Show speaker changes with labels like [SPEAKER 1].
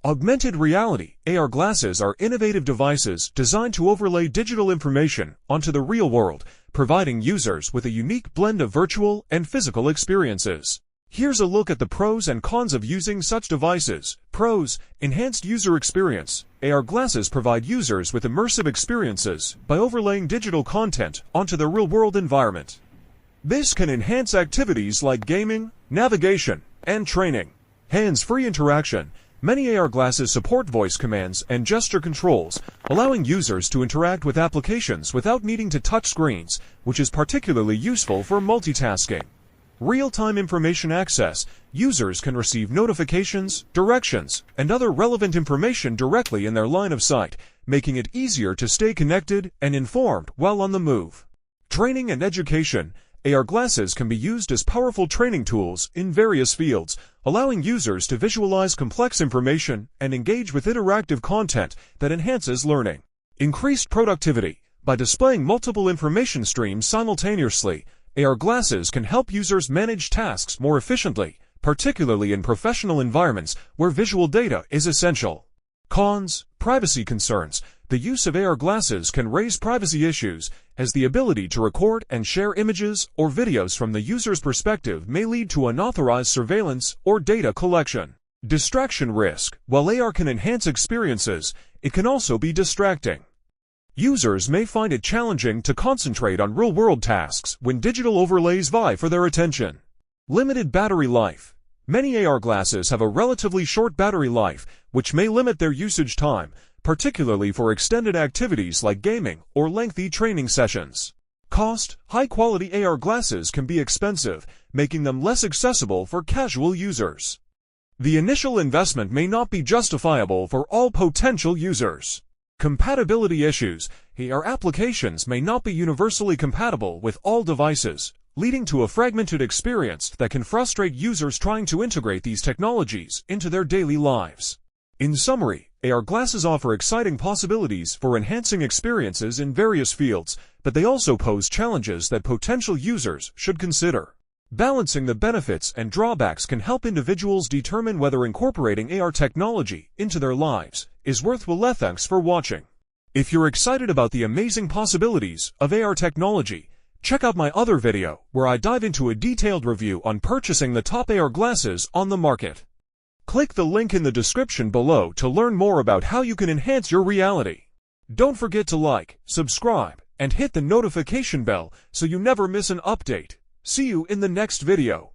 [SPEAKER 1] Augmented reality (AR) glasses are innovative devices designed to overlay digital information onto the real world, providing users with a unique blend of virtual and physical experiences. Here's a look at the pros and cons of using such devices. Pros: enhanced user experience. AR glasses provide users with immersive experiences by overlaying digital content onto the real-world environment. This can enhance activities like gaming, navigation, and training. Hands-free interaction. Many AR glasses support voice commands and gesture controls, allowing users to interact with applications without needing to touch screens, which is particularly useful for multitasking. Real-time information access. Users can receive notifications, directions, and other relevant information directly in their line of sight, making it easier to stay connected and informed while on the move. Training and education. AR glasses can be used as powerful training tools in various fields, allowing users to visualize complex information and engage with interactive content that enhances learning. Increased productivity. By displaying multiple information streams simultaneously, AR glasses can help users manage tasks more efficiently, particularly in professional environments where visual data is essential. Cons: privacy concerns. The use of AR glasses can raise privacy issues, as the ability to record and share images or videos from the user's perspective may lead to unauthorized surveillance or data collection. Distraction risk. While AR can enhance experiences, it can also be distracting. Users may find it challenging to concentrate on real-world tasks when digital overlays vie for their attention. Limited battery life. Many AR glasses have a relatively short battery life, which may limit their usage time, particularly for extended activities like gaming or lengthy training sessions. Cost: high-quality AR glasses can be expensive, making them less accessible for casual users. The initial investment may not be justifiable for all potential users. Compatibility issues. AR applications may not be universally compatible with all devices, leading to a fragmented experience that can frustrate users trying to integrate these technologies into their daily lives. In summary, AR glasses offer exciting possibilities for enhancing experiences in various fields, but they also pose challenges that potential users should consider. Balancing the benefits and drawbacks can help individuals determine whether incorporating AR technology into their lives is worthwhile. Thanks for watching. If you're excited about the amazing possibilities of AR technology, check out my other video where I dive into a detailed review on purchasing the top AR glasses on the market. Click the link in the description below to learn more about how you can enhance your reality. Don't forget to like, subscribe, and hit the notification bell so you never miss an update. See you in the next video.